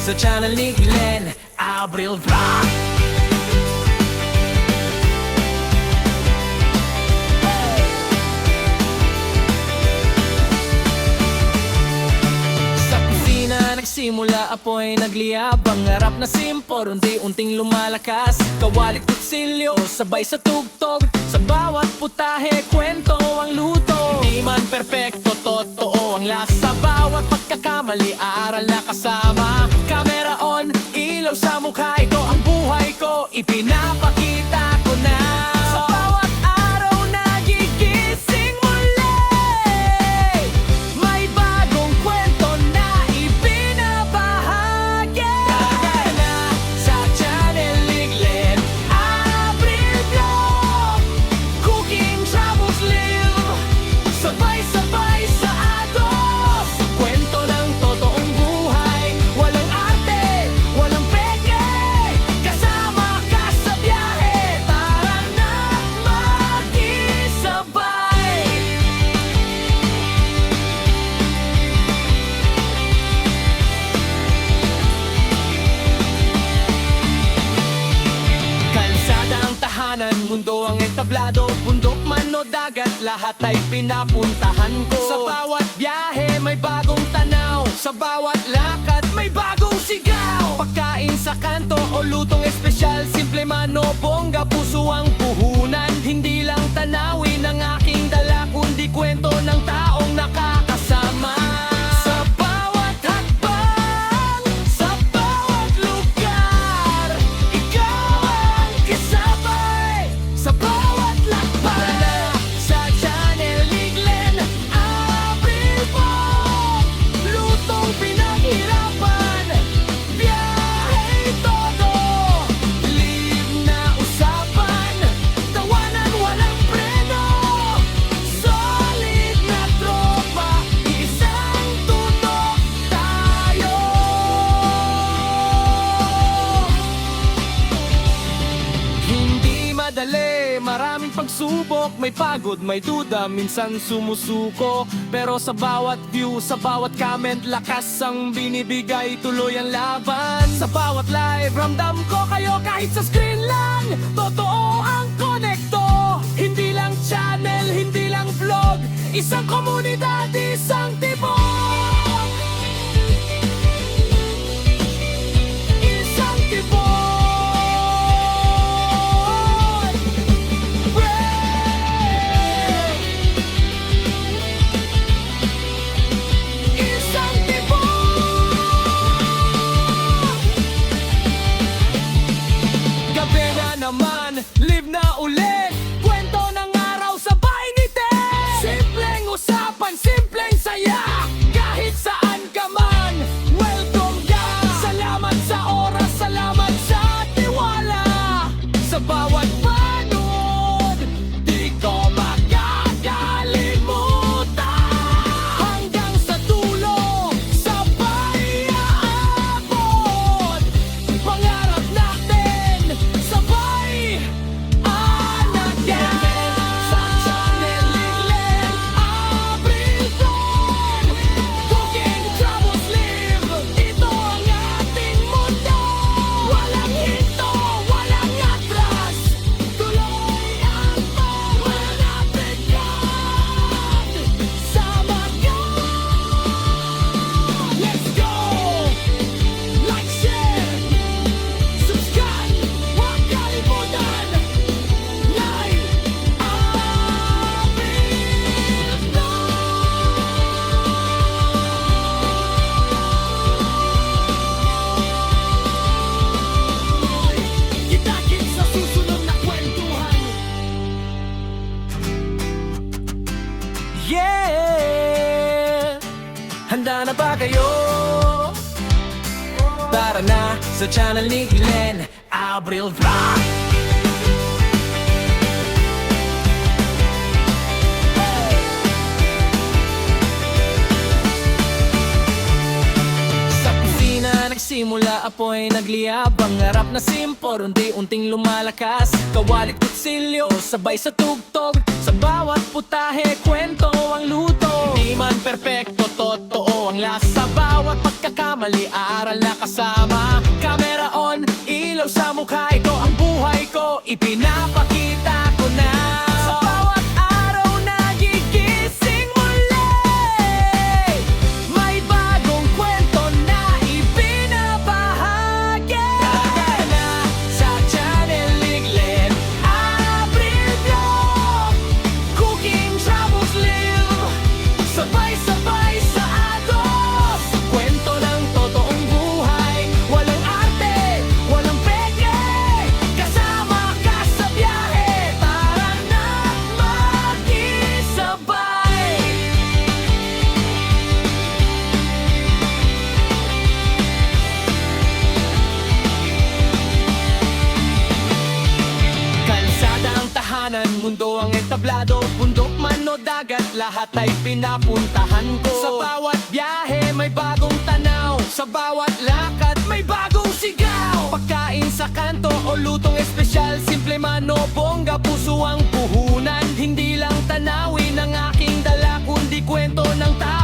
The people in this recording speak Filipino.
sa channel ni Glenn Abril Vlog. Nagsimula apoy nagliyab, ang harap na simpor unti-unting lumalakas. Kawalit kutsilyo, sabay sa tugtog, sa bawat putahe, kwento ang luto. Hindi man perpekto, totoo ang lasa. Bawat pagkakamali, aral na kasama. Camera on, ilaw sa mukha, ito ang buhay ko, ipinapakita ko na. Sa bawat araw nagigising muli, may bagong kwento na ibinabahagi. Kaya sa channel ni Glenn Abril Vlog, cooking, travels, live, sabay-sabay sa agos. Kwento ng totoong buhay, walang arte, walang peke. Kasama ka sa biyahe, tara na makisabay. Kalsada ang tahanan, mundo ang entablado. Bundok man o dagat, lahat ay pinapuntahan ko. Sa bawat biyahe may bagong tanaw, sa bawat lakad may bagong sigaw. Pagkain sa kanto o lutong espesyal, simple man o bongga, puso ang puhunan. Hindi lang tanawin ang aking dala, kundi kwento ng taong nakakasama. Sa bawat hakbang, sa bawat lugar, ikaw ang kasabay. Sa bawat lakbay, sa channel ni Glenn Abril Vlog, lutong pinaghirapan, biyahe todo, live na usapan, tawanan walang preno, solid na tropa, isang tutok tayo. Hindi madali, maraming pagsubok, may pagod, may duda, minsan sumusuko. Pero sa bawat view, sa bawat comment, lakas ang binibigay, tuloy ang laban. Sa bawat live, ramdam ko kayo kahit sa screen lang. Totoo ang konekto, hindi lang channel, hindi lang vlog, isang komunidad, isang tibok. Isang tibok. Isang tibok. Gabi na naman, live na ulit, kwento ng araw sabay ngiti. Simpleng usapan, simpleng saya, kahit saan ka man, welcome ka. Salamat sa oras, salamat sa tiwala. Sa bawat panood, di ko makakalimutan. Hanggang sa dulo, sabay aabot. Pangarap natin, sabay anagan. Sa channel ni Glenn Abril Vlog, cooking, travels, live, ito ang ating mundo. Walang hinto, walang atras, tuloy ang pangarapin yan. Sama ka, let's go. Like, share, subscribe, huwag kalimutan. Live Abril Vlog. Kita-kits sa susunod na kwentuhan. Yeah! Handa na ba kayo? Tara na sa channel ni Glenn Abril Vlog. Sa kusina nagsimula apoy nagliyab. Ang harap na simpor, unti-unting lumalakas. Kawalit kutsilyo, sabay sa tugtog. Sa bawat putahe, kwento ang luto. Di man perpekto, totoo ang lasa. Sa bawat pagkakamali, aral na kasama. Camera on, ilaw sa mukha. Ito ang buhay ko, ipinapakita ko na. Sa bawat araw nagigising muli, may bagong kwento na ibinabahagi. Kaya na sa Channel Liglet, April Vlog, Cooking Travels Live, sabay-sabay sa agos. Kwento ng totoong buhay, walang arte, walang peke. Kasama ka sa biyahe, tara na makisabay. Kalsada ang tahanan, mundo ang entablado. Bundok man o dagat, lahat ay pinapuntahan ko. Sa bawat biyahe may bagong tanaw. Sa bawat lakad may bagong sigaw. Pagkain sa kanto o lutong espesyal, simple man o bongga, puso ang puhunan. Hindi lang tanawin ang aking dala, kundi kwento ng tao.